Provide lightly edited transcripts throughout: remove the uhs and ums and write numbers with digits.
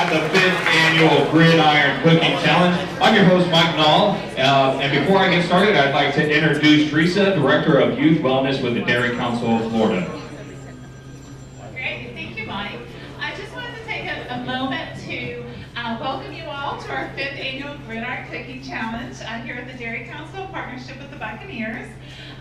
at the 5th Annual Gridiron Cooking Challenge. I'm your host, Mike Nall, and before I get started, I'd like to introduce Teresa, Director of Youth Wellness with the Dairy Council of Florida. Great, thank you, Mike. I just wanted to take a moment to welcome you all to our 5th Annual Gridiron Cooking Challenge here at the Dairy Council in partnership with the Buccaneers.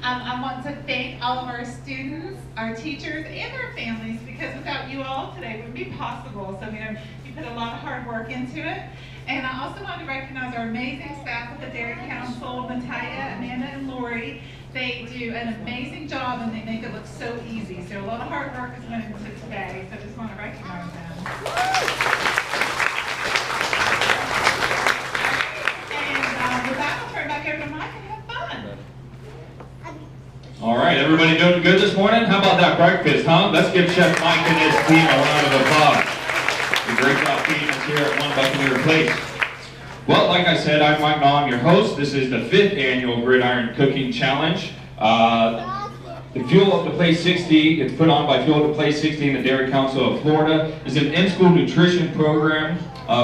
I want to thank all of our students, our teachers, and our families, because without you all today it wouldn't be possible. So you put a lot of hard work into it. And I also want to recognize our amazing staff at the Dairy Council, Natalia, Amanda, and Lori. They do an amazing job and they make it look so easy. So a lot of hard work is went into today, so I just want to recognize them. And with that, I'll turn it back over to Mike and have fun. All right, everybody doing good this morning? How about that breakfast, huh? Let's give Chef Mike and his team a round of applause. A great job feeding us here at One Buccaneer Place. Well, like I said, I'm Mike Nall, I'm your host. This is the 5th Annual Gridiron Cooking Challenge. The Fuel Up to Play 60, it's put on by Fuel Up to Play 60 and the Dairy Council of Florida, is an in-school nutrition program,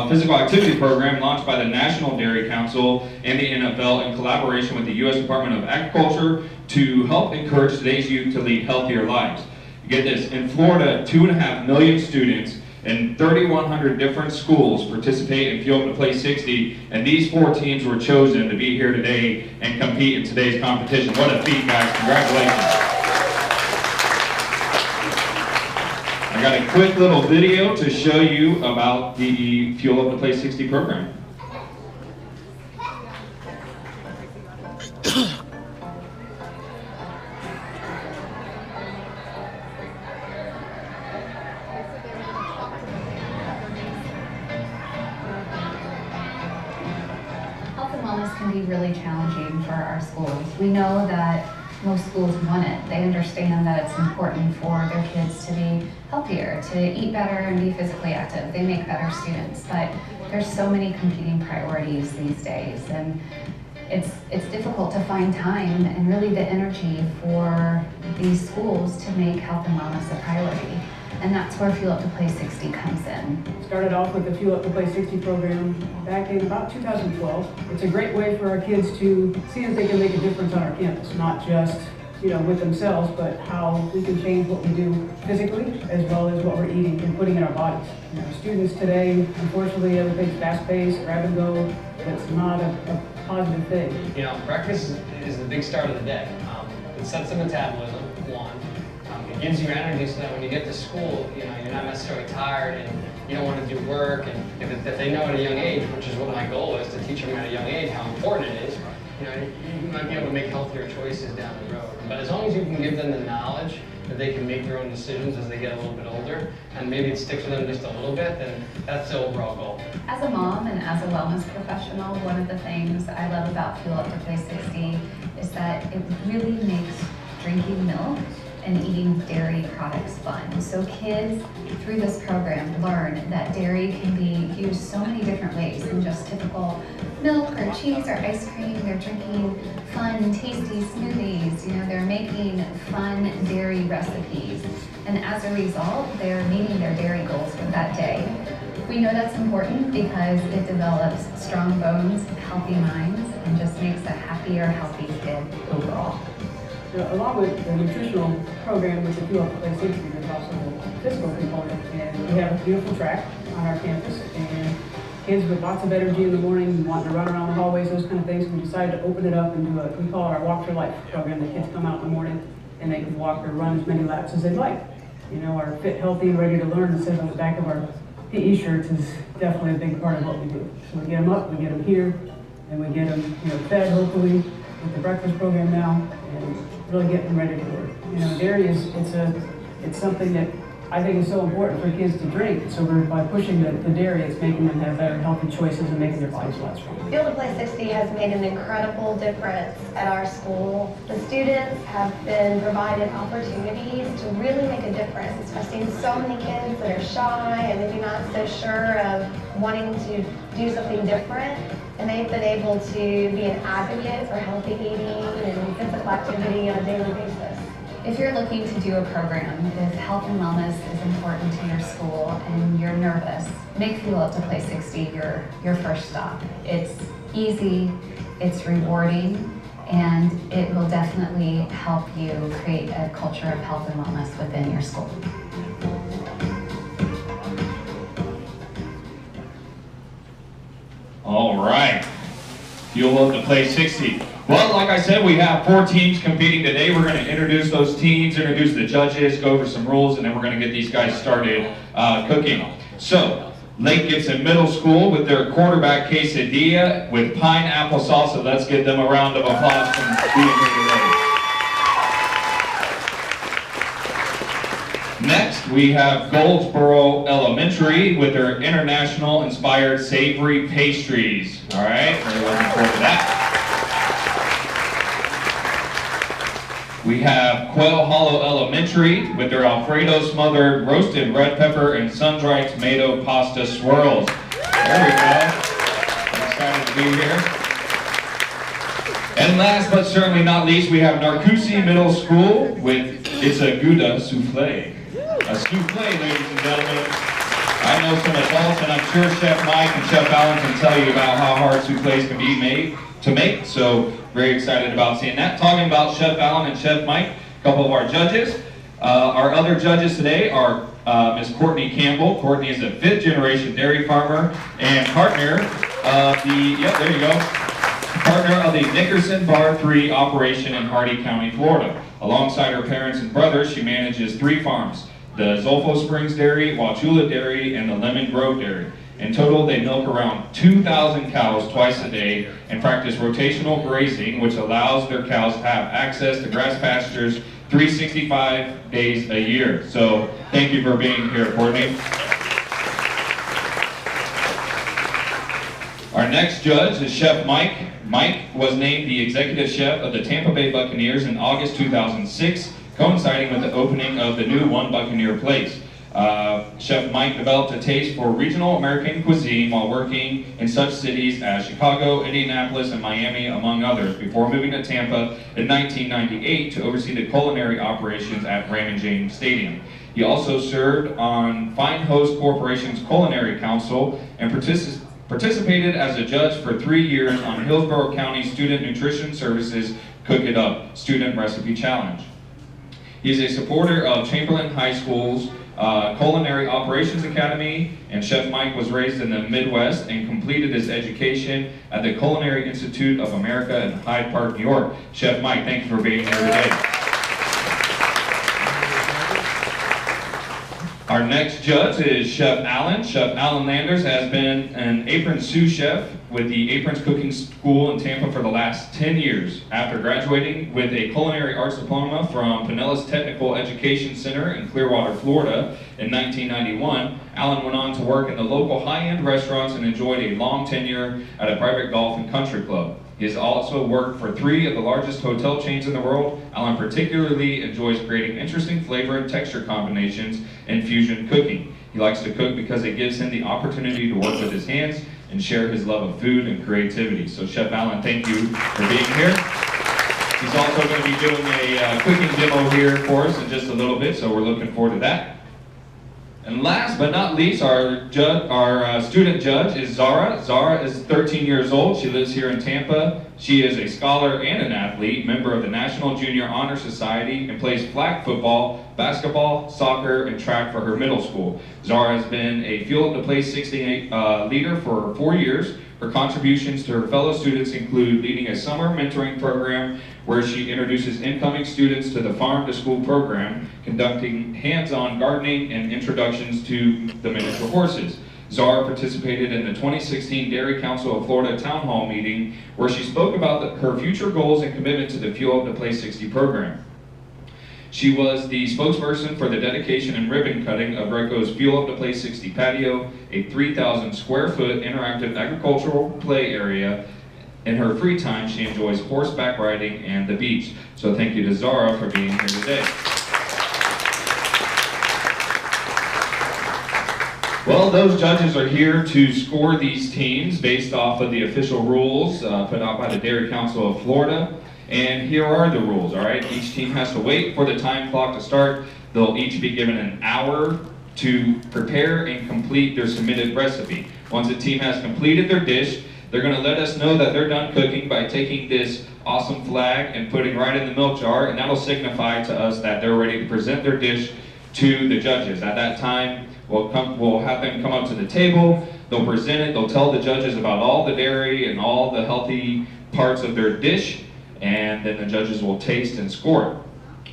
physical activity program launched by the National Dairy Council and the NFL in collaboration with the U.S. Department of Agriculture to help encourage today's youth to lead healthier lives. Get this, in Florida, 2.5 million students and 3,100 different schools participate in Fuel Up to Play 60, and these 4 teams were chosen to be here today and compete in today's competition. What a feat, guys. Congratulations. I got a quick little video to show you about the Fuel Up to Play 60 program. Can be really challenging for our schools. We know that most schools want it. They understand that it's important for their kids to be healthier, to eat better and be physically active. They make better students, but there's so many competing priorities these days, and it's difficult to find time and really the energy for these schools to make health and wellness a priority. And that's where Fuel Up to Play 60 comes in. Started off with the Fuel Up to Play 60 program back in about 2012. It's a great way for our kids to see that they can make a difference on our campus, not just with themselves, but how we can change what we do physically as well as what we're eating and putting in our bodies. Students today, unfortunately, everything's fast-paced, grab and go. It's not a positive thing. Breakfast is the big start of the day. It sets the metabolism, one. It gives you energy so that when you get to school, you're not necessarily tired and you don't want to do work. And if they know at a young age, which is what my goal is, to teach them at a young age how important it is, you might be able to make healthier choices down the road. But as long as you can give them the knowledge that they can make their own decisions as they get a little bit older, and maybe it sticks with them just a little bit, then that's the overall goal. As a mom and as a wellness professional, one of the things I love about Fuel Up to Play 60 is that it really makes drinking milk and eating dairy products fun. So kids, through this program, learn that dairy can be used so many different ways than just typical milk or cheese or ice cream. They're drinking fun, tasty smoothies. They're making fun dairy recipes. And as a result, they're meeting their dairy goals for that day. We know that's important because it develops strong bones, healthy minds, and just makes a happier, healthy kid overall. Along with the nutritional program with the Fuel Up to Play 60, there's also a physical component, and we have a beautiful track on our campus, and kids with lots of energy in the morning, wanting to run around the hallways, those kind of things. We decided to open it up and do we call it our Walk for Life program. The kids come out in the morning and they can walk or run as many laps as they'd like. Our Fit, Healthy, and Ready to Learn that says on the back of our PE shirts is definitely a big part of what we do. So we get them up, we get them here, and we get them fed, hopefully, with the breakfast program now, and really get them ready to work. Dairy it's something that I think is so important for kids to drink. So by pushing the dairy, it's making them have better healthy choices and making their bodies less strong. Fuel to Play 60 has made an incredible difference at our school. The students have been provided opportunities to really make a difference. I've seen so many kids that are shy and maybe not so sure of wanting to do something different, and they've been able to be an advocate for healthy eating and physical activity on a daily basis. if you're looking to do a program, if health and wellness is important to your school and you're nervous, make Fuel Up to Play 60 your first stop. It's easy, it's rewarding, and it will definitely help you create a culture of health and wellness within your school. All right, Fuel Up to Play 60. Well, like I said, we have 4 teams competing today. We're going to introduce those teams, introduce the judges, go over some rules, and then we're going to get these guys started cooking. So, Lake Gibson Middle School with their quarterback quesadilla with pineapple salsa. Let's give them a round of applause for being here today. Next, we have Goldsboro Elementary with their international inspired savory pastries. All right, we're looking forward to that. We have Quail Hollow Elementary with their Alfredo smothered roasted red pepper and sun-dried tomato pasta swirls. There we go. I'm excited to be here. And last but certainly not least, we have Narcoossee Middle School with It's a Gouda Souffle. A souffle, ladies and gentlemen. I know some adults, and I'm sure Chef Mike and Chef Allen can tell you about how hard souffles can be made to make. So very excited about seeing that. Talking about Chef Allen and Chef Mike, a couple of our judges. Our other judges today are Ms. Courtney Campbell. Courtney is a 5th generation dairy farmer and partner of partner of the Nickerson Bar 3 operation in Hardy County, Florida. Alongside her parents and brothers, she manages 3 farms: the Zolfo Springs Dairy, Wauchula Dairy, and the Lemon Grove Dairy. In total, they milk around 2,000 cows twice a day and practice rotational grazing, which allows their cows to have access to grass pastures 365 days a year. So thank you for being here, Courtney. Our next judge is Chef Mike. Mike was named the executive chef of the Tampa Bay Buccaneers in August 2006, coinciding with the opening of the new One Buccaneer Place. Chef Mike developed a taste for regional American cuisine while working in such cities as Chicago, Indianapolis, and Miami, among others, before moving to Tampa in 1998 to oversee the culinary operations at Raymond James Stadium. He also served on Fine Host Corporation's Culinary Council and participated as a judge for 3 years on Hillsborough County Student Nutrition Services Cook It Up Student Recipe Challenge. He is a supporter of Chamberlain High School's Culinary Operations Academy, and Chef Mike was raised in the Midwest and completed his education at the Culinary Institute of America in Hyde Park, New York. Chef Mike, thank you for being here today. Our next judge is Chef Allen. Chef Allen Landers has been an apron sous chef with the Aprons Cooking School in Tampa for the last 10 years. After graduating with a culinary arts diploma from Pinellas Technical Education Center in Clearwater, Florida in 1991, Allen went on to work in the local high-end restaurants and enjoyed a long tenure at a private golf and country club. He has also worked for 3 of the largest hotel chains in the world. Allen particularly enjoys creating interesting flavor and texture combinations in fusion cooking. He likes to cook because it gives him the opportunity to work with his hands and share his love of food and creativity. So Chef Allen, thank you for being here. He's also going to be doing a cooking demo here for us in just a little bit, so we're looking forward to that. And last but not least, our student judge is Zara. Zara is 13 years old. She lives here in Tampa. She is a scholar and an athlete, member of the National Junior Honor Society, and plays flag football, basketball, soccer, and track for her middle school. Zara has been a Fuel Up to Play 60 leader for 4 years. Her contributions to her fellow students include leading a summer mentoring program where she introduces incoming students to the Farm to School program, conducting hands-on gardening and introductions to the miniature horses. Zara participated in the 2016 Dairy Council of Florida Town Hall meeting where she spoke about her future goals and commitment to the Fuel Up to Play 60 program. She was the spokesperson for the dedication and ribbon cutting of Greco's Fuel Up to Play 60 patio, a 3,000 square foot interactive agricultural play area. In her free time, she enjoys horseback riding and the beach. So thank you to Zara for being here today. Well, those judges are here to score these teams based off of the official rules put out by the Dairy Council of Florida. And here are the rules, all right? Each team has to wait for the time clock to start. They'll each be given an hour to prepare and complete their submitted recipe. Once the team has completed their dish, they're going to let us know that they're done cooking by taking this awesome flag and putting right in the milk jar, and that'll signify to us that they're ready to present their dish to the judges. At that time, we'll have them come up to the table, they'll present it, they'll tell the judges about all the dairy and all the healthy parts of their dish, and then the judges will taste and score it.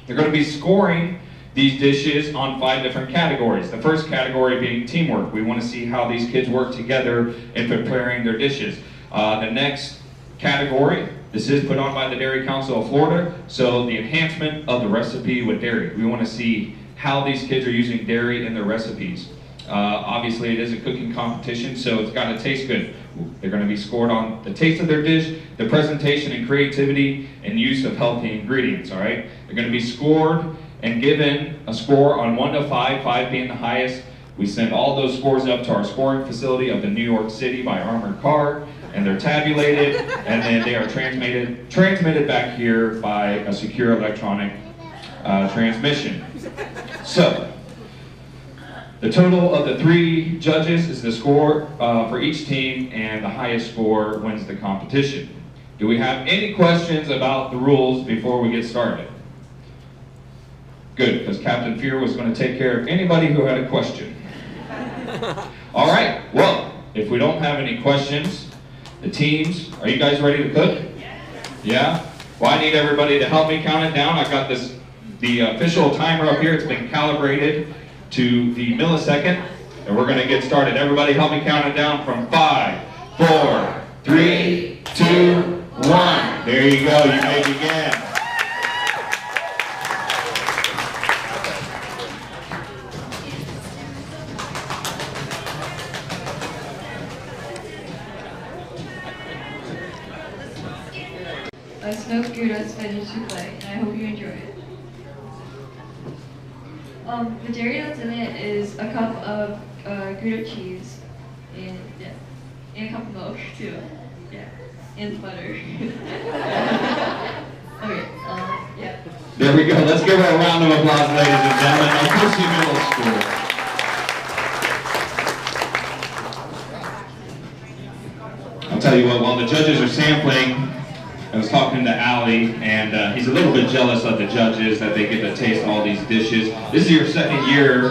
They're going to be scoring these dishes on 5 different categories. The first category being teamwork. We want to see how these kids work together in preparing their dishes. The next category, this is put on by the Dairy Council of Florida, so the enhancement of the recipe with dairy. We want to see how these kids are using dairy in their recipes. Obviously it is a cooking competition, so it's got to taste good. They're going to be scored on the taste of their dish, the presentation and creativity, and use of healthy ingredients, all right? They're going to be scored and given a score on 1 to 5, 5 being the highest. We send all those scores up to our scoring facility up in New York City by armored car, and they're tabulated, and then they are transmitted back here by a secure electronic transmission. So, the total of the 3 judges is the score for each team, and the highest score wins the competition. Do we have any questions about the rules before we get started? Good, because Captain Fear was going to take care of anybody who had a question. All right, well, if we don't have any questions, the teams, are you guys ready to cook? Yeah? Well, I need everybody to help me count it down. I've got the official timer up here. It's been calibrated to the millisecond, and we're going to get started. Everybody help me count it down from 5, 4, 3, 2, 1. There you go, you may begin. A snow scooter's finished to play, and I hope you enjoy it. The dairy that's in it is a cup of Gouda cheese, and a cup of milk too, and butter. Okay, yeah. There we go. Let's give her a round of applause, ladies and gentlemen. Of Middle School. I'll tell you what, while the judges are sampling, I was talking to Allie, and he's a little bit jealous of the judges that they get to taste all these dishes. This is your second year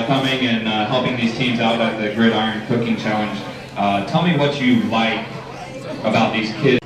coming and helping these teams out at the Gridiron Cooking Challenge. Tell me what you like about these kids.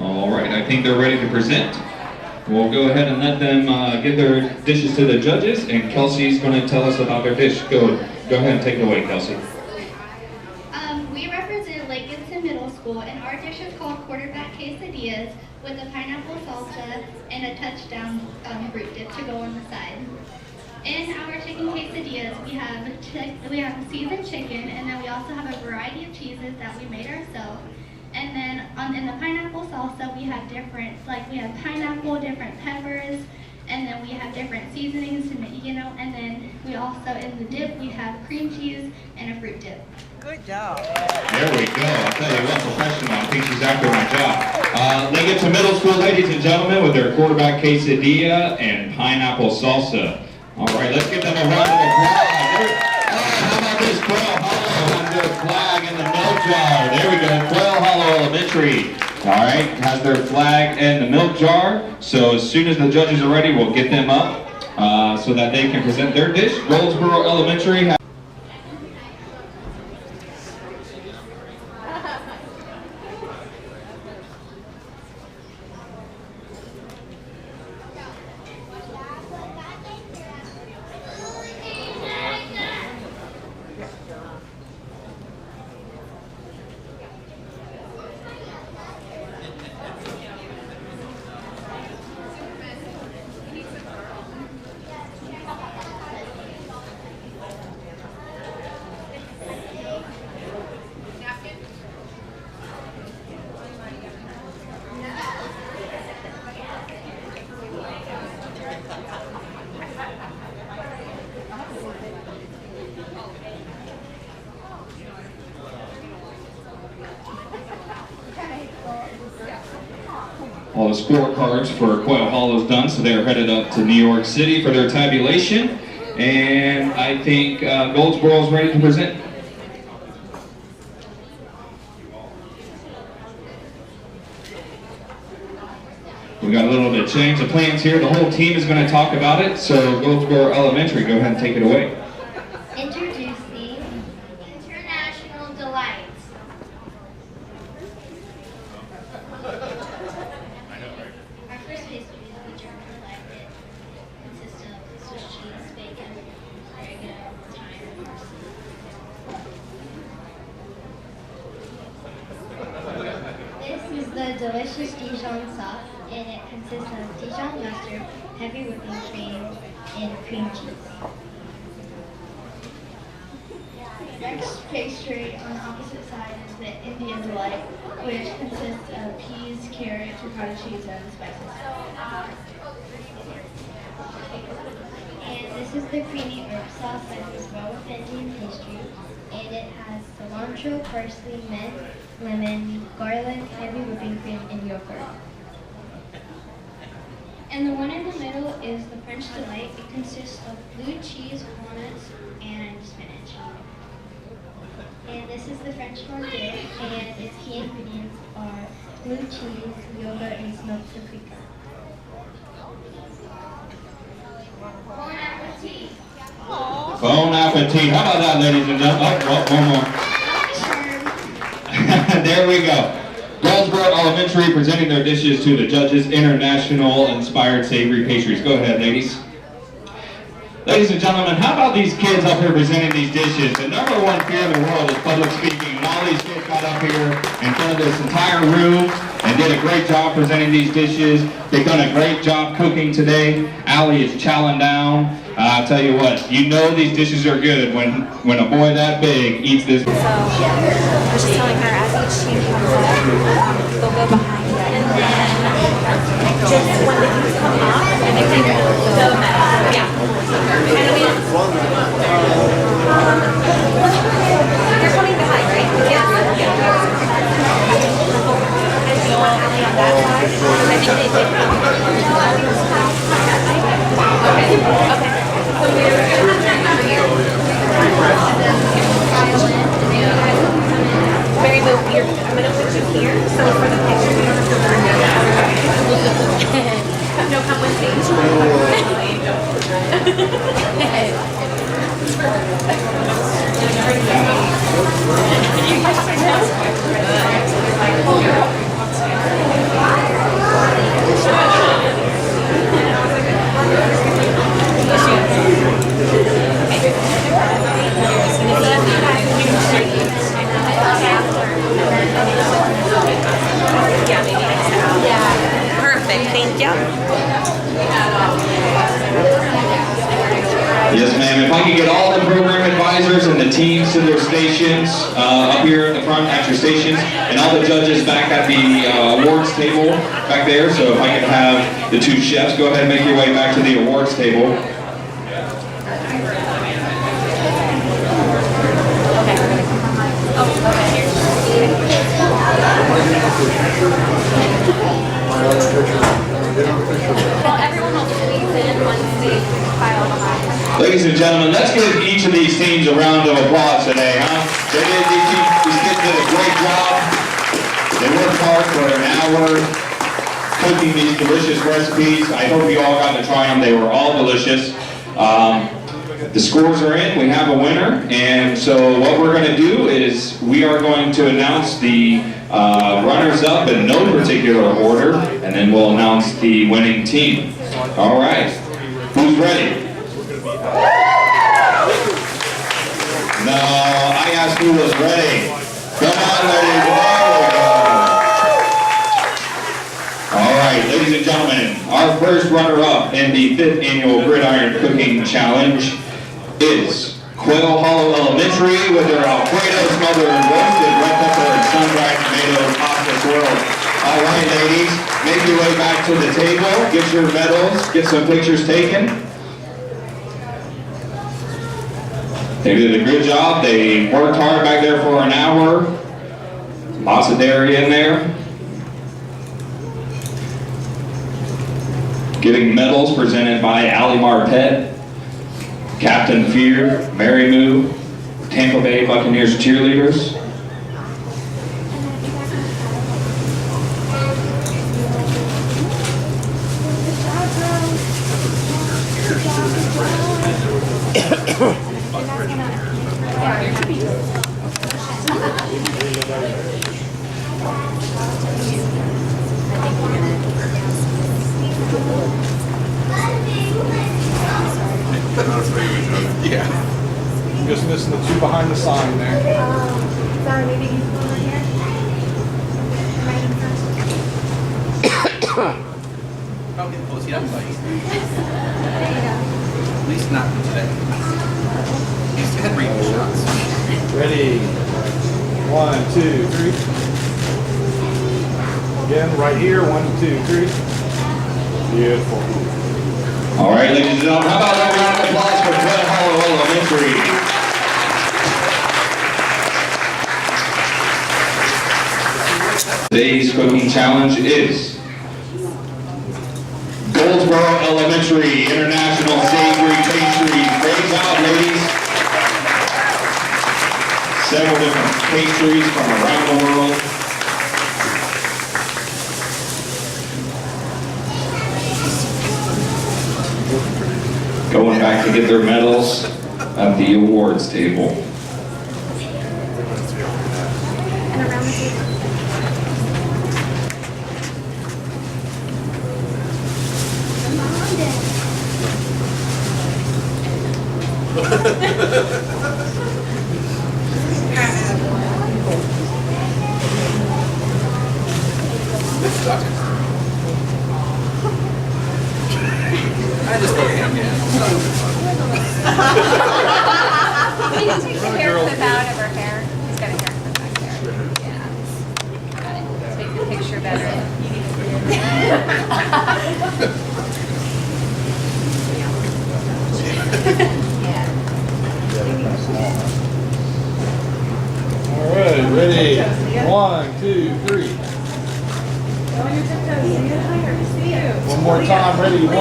All right, I think they're ready to present. We'll go ahead and let them give their dishes to the judges, and Kelsey's going to tell us about their dish. Go ahead and take it away, Kelsey. We represent Lake Gibson Middle School, and our dish is called quarterback quesadillas with a pineapple salsa and a touchdown fruit dip to go on the side. In our chicken quesadillas, we have seasoned chicken, and then we also have a variety of cheeses that we made ourselves. And then in the pineapple salsa, we have we have pineapple, different peppers, And then we have different seasonings to make, and then we also, in the dip, we have cream cheese and a fruit dip. Good job. There we go. I'll tell you what, professional. I think she's after my job. They get to middle school, ladies and gentlemen, with their quarterback quesadilla and pineapple salsa. All right, let's give them a round of applause. How about this? Quail Hollow has their flag in the milk jar. There we go. Quail Hollow Elementary. All right, has their flag in the milk jar. So as soon as the judges are ready, we'll get them up so that they can present their dish. Goldsboro Elementary. All the scorecards for Quail Hollow's done, so they're headed up to New York City for their tabulation. And I think Goldsboro is ready to present. We got a little bit of change of plans here. The whole team is going to talk about it. So Goldsboro Elementary, go ahead and take it away. Introducing International Delights. Our first pastry is the German delight. It consists of Swiss cheese, bacon, oregano, thyme, and parsley. This is the delicious Dijon sauce, and it consists of Dijon mustard, heavy whipping cream, and cream cheese. Next pastry on the opposite side is the Indian delight, which consists of peas, carrots, ricotta cheese, and spices. And this is the creamy herb sauce that is well with Indian pastry, and it has cilantro, parsley, mint, lemon, garlic, heavy whipping cream, and yogurt. And the one in the middle is the French delight. It consists of blue cheese, walnuts, and spinach. And this is the French fondue, and its key ingredients are blue cheese, yogurt, and smoked paprika. Bon appetit! Bon appetit. How about that, ladies and gentlemen? One more. There we go. Goldsboro Elementary presenting their dishes to the judges, international inspired savory pastries. Go ahead, ladies. Ladies and gentlemen, how about these kids up here presenting these dishes? The number one fear in the world is public speaking. And all these kids got up here in front of this entire room and did a great job presenting these dishes. They've done a great job cooking today. Allie is chowing down. I'll tell you what, you know these dishes are good when a boy that big eats this. So I was just telling her as each team comes up, they'll go behind it. And then just when the youth come up, and they can go back. Yeah. You're coming behind, right? Yeah. And so you want Allie on that side? Because I think they did. Okay. So we're going to over here. Mary Lou, I'm going to put you here, so for the picture, you don't have to worry about it. No, come with me. Perfect, thank you. Yes, ma'am. If I can get all the program advisors supervisors and the teams to their stations up here at the front at your stations, and all the judges back at the awards table back there. So if I could have the two chefs go ahead and make your way back to the awards table. Well, everyone will squeeze in once they file behind. Ladies and gentlemen, let's give each of these teams a round of applause today, huh? These kids did a great job. They worked hard for an hour cooking these delicious recipes. I hope you all got to try them. They were all delicious. The scores are in. We have a winner. And so what we're going to do is we are going to announce the runners-up in no particular order, and then we'll announce the winning team. All right. Who's ready? No, I asked who was ready. Come on, ladies. All right, ladies and gentlemen, our first runner-up in the 5th annual Gridiron Cooking Challenge is Quail Hollow Elementary with their Alfredo smothered roasted red pepper and sun-dried tomatoes pasta swirl. All right, ladies, make your way back to the table, get your medals, get some pictures taken. They did a good job. They worked hard back there for an hour. Lots of dairy in there. Getting medals presented by Allie Marpet, Captain Fear, Mary Moo, Tampa Bay Buccaneers cheerleaders. Yeah. Just missing the two behind the sign there. Sorry, maybe you come over here. I'll get close. Yeah, I'm There you go. At least not today. He's head reading shots. Ready. 1, 2, 3. Again, right here. 1, 2, 3. Beautiful. All right, ladies and gentlemen, how about that round of applause for Quail Hollow Elementary? Today's cooking challenge is Goldsboro Elementary International Savory Pastries. Great job, ladies. Several different pastries from around the world. Going back to get their medals at the awards table. And around the table. I just look at him, yeah. We can take the hair clip out of her hair. He's got a hair clip back there. Yeah. Got it. Make the picture better. Yeah. All right, ready. 1, 2, 3. One more time, ready. 1.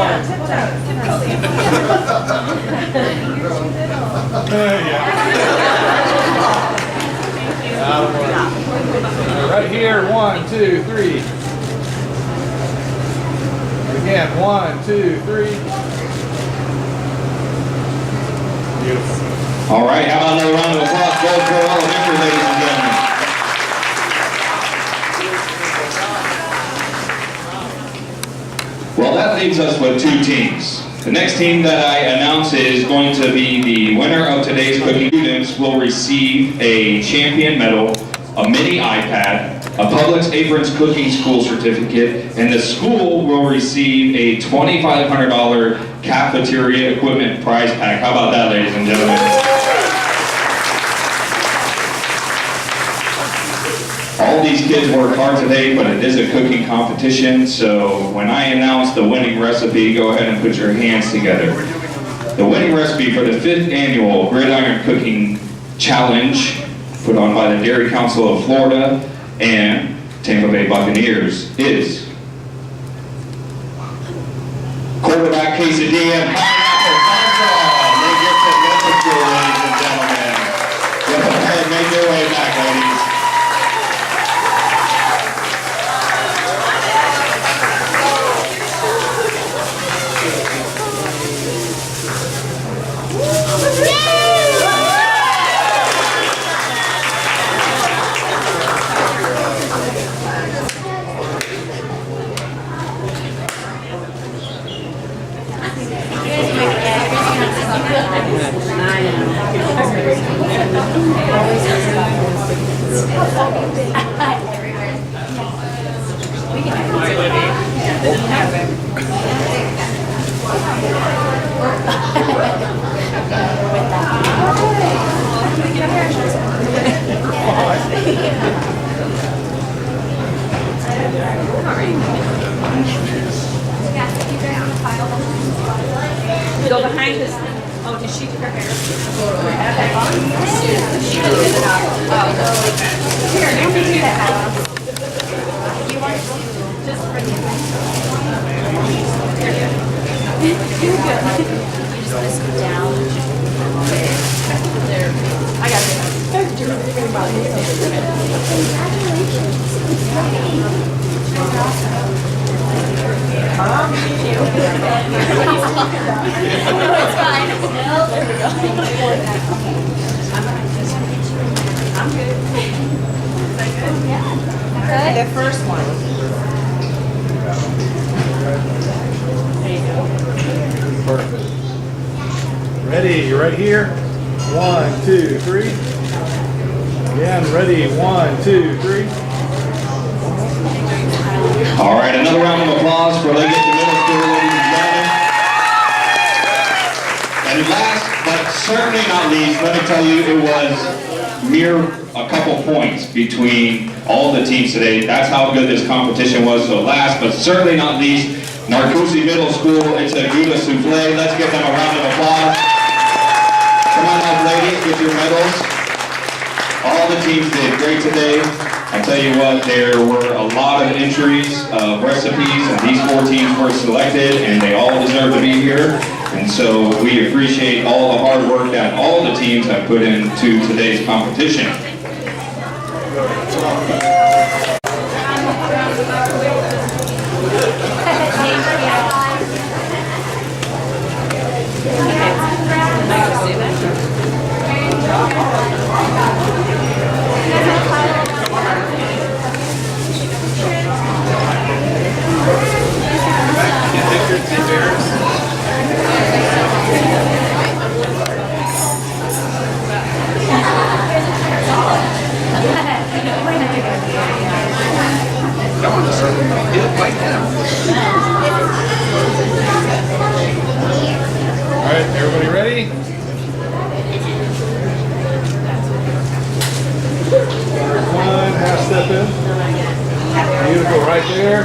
Right here, 1, 2, 3. Again, 1, 2, 3. Beautiful. All right, how about another round of applause, Goldsboro Elementary, ladies and gentlemen. Well, that leaves us with two teams. The next team that I announce is going to be the winner of today's cooking. Students will receive a champion medal, a mini iPad, a Publix Aprons Cooking School certificate, and the school will receive a $2,500 cafeteria equipment prize pack. How about that, ladies and gentlemen? kids worked hard today, but it is a cooking competition, so when I announce the winning recipe, go ahead and put your hands together. The winning recipe for the 5th annual Gridiron Cooking Challenge, put on by the Dairy Council of Florida and Tampa Bay Buccaneers, is quarterback quesadilla and pineapple cornbread. They get to middle school, ladies and gentlemen. Go ahead and make your way back, ladies. Go behind this. Oh, did she do her hair? Here, you can do that. You want to just bring it back. You're good. You just want to scoot down. There. I got it. No, it's fine. There we go. I'm good. Is that good? Yeah. Good. The first one. There you go. Perfect. Ready, you right here? 1, 2, 3. Again, ready, 1, 2, 3. All right, another round of applause for Leggett to Middle School, ladies and gentlemen. And last, but certainly not least, let me tell you, it was mere a couple points between all the teams today. That's how good this competition was. So last, but certainly not least, Narcoossee Middle School, it's a Gouda Souffle. Let's give them a round of applause. Come on up, ladies, get your medals. All the teams did great today. I tell you what, there were a lot of entries of recipes, and these 4 teams were selected, and they all deserve to be here. And so we appreciate all the hard work that all the teams have put into today's competition. All right, everybody ready? One, half step in. Beautiful, right there.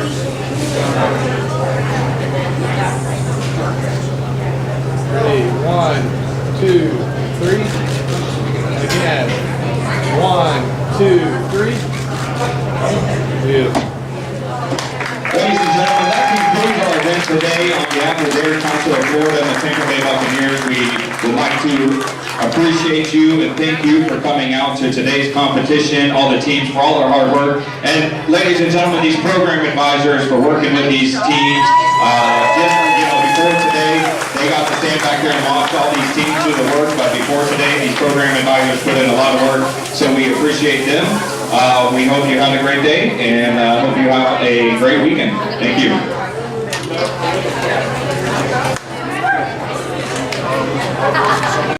Ready, 1, 2, 3. Again, 1, 2, 3. Beautiful. Ladies and gentlemen, that concludes our event today. On behalf of the Dairy Council of Florida and the Tampa Bay Buccaneers, we would like to appreciate you and thank you for coming out to today's competition, all the teams for all their hard work. And ladies and gentlemen, these program advisors for working with these teams. Before today, they got to stand back there and watch all these teams do the work, but before today, these program advisors put in a lot of work, so we appreciate them. We hope you have a great day, and hope you have a great weekend. Thank you.